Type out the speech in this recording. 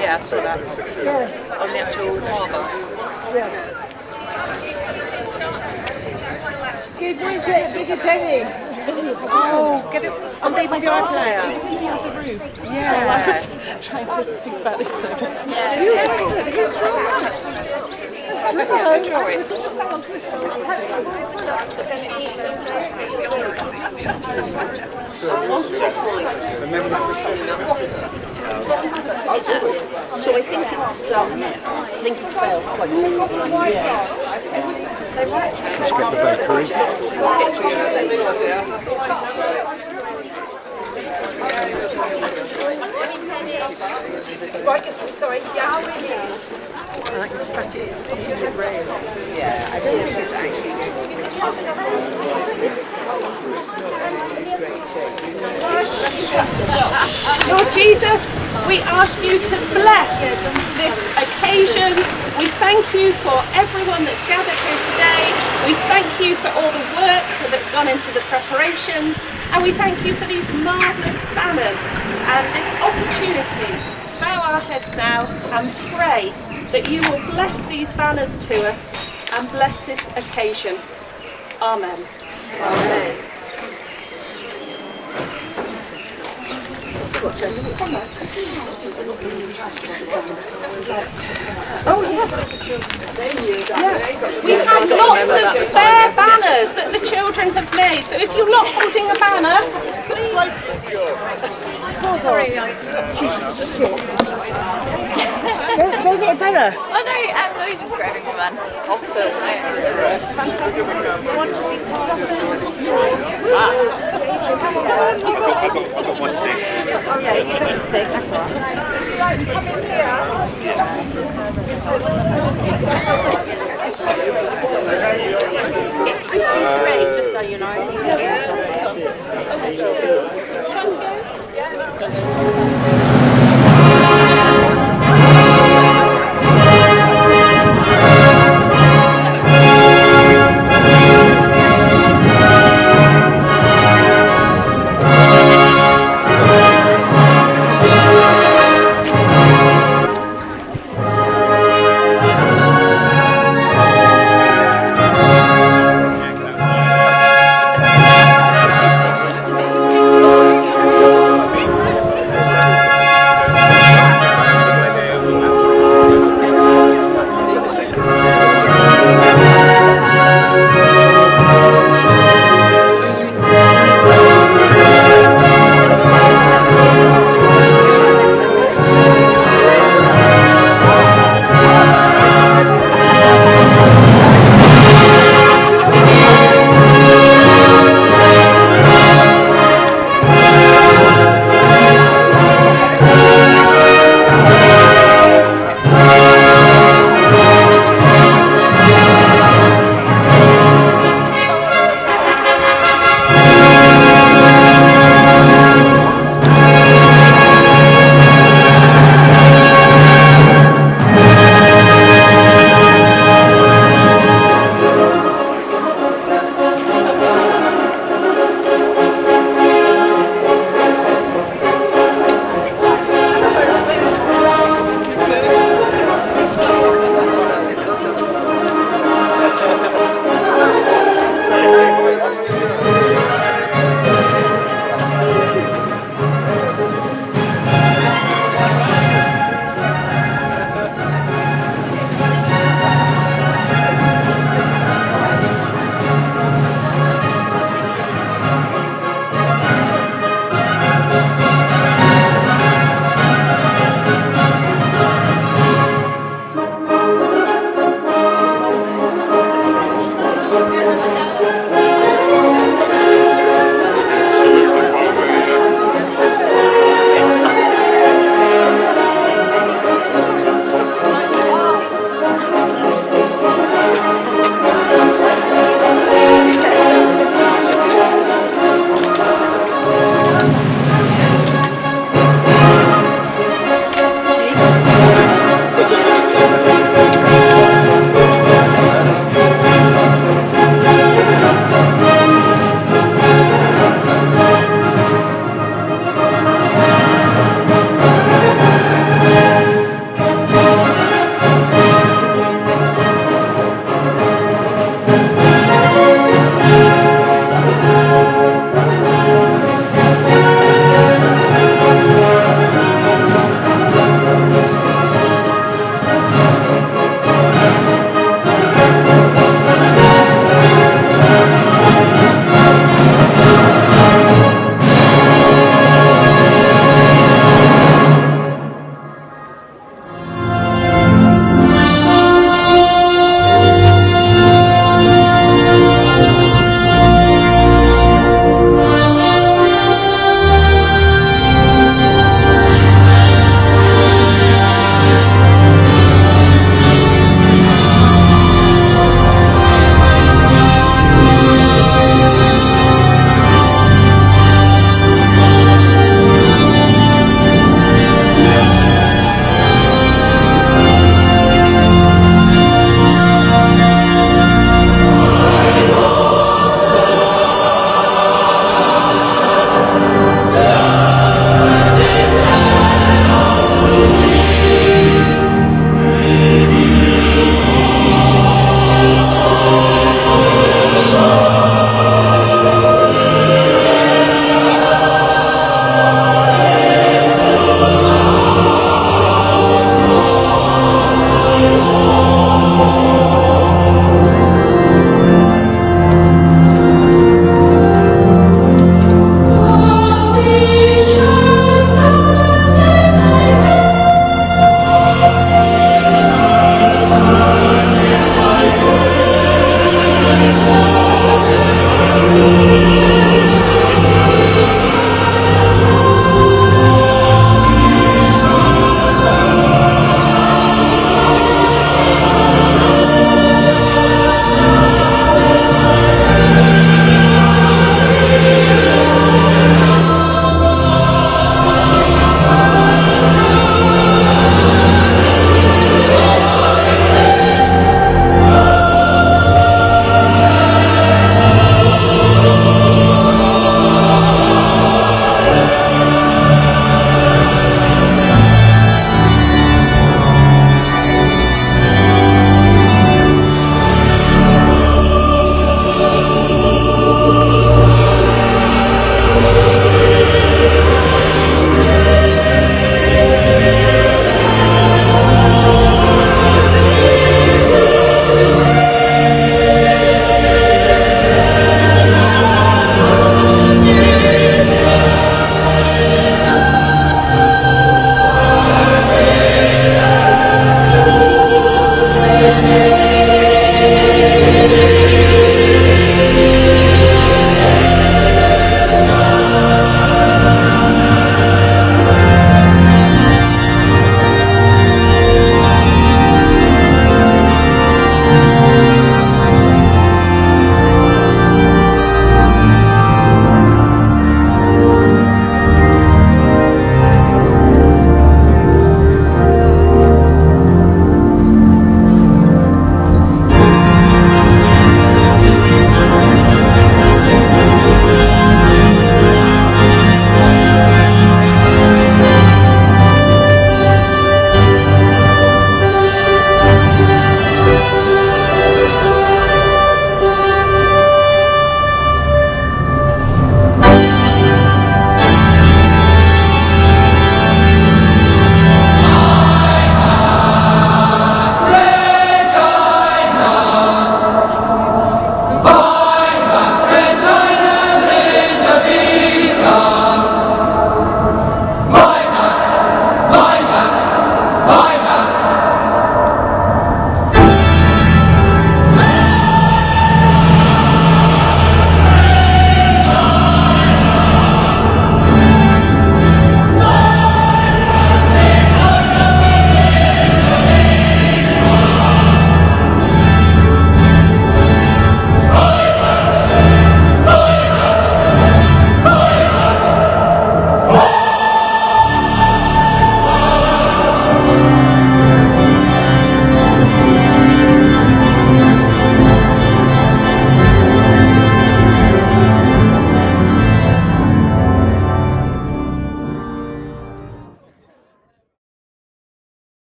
Yeah, I saw that. On the actual harbour. Give me a penny. Oh, get it on BBC iPlayer. Yeah. I was trying to think about this service. Who's from that? So I think it's failed quite Let's get the bakery. sorry, yeah, I like the strategy, it's not in the rail. Yeah, I don't think it's actually Lord Jesus, we ask you to bless this occasion. We thank you for everyone that's gathered here today. We thank you for all the work that's gone into the preparations. And we thank you for these marvellous banners and this opportunity to bow our heads now and pray that you will bless these banners to us and bless this occasion. Amen. Amen. Oh yes. We have lots of spare banners that the children have made. So if you're not holding a banner, please. Sorry. Go get a banner. Oh no, Louise is grabbing the one. I'll film it. Fantastic. I've got my stick. Oh yeah, you got the stick, that's all right. It's 53, just so you know.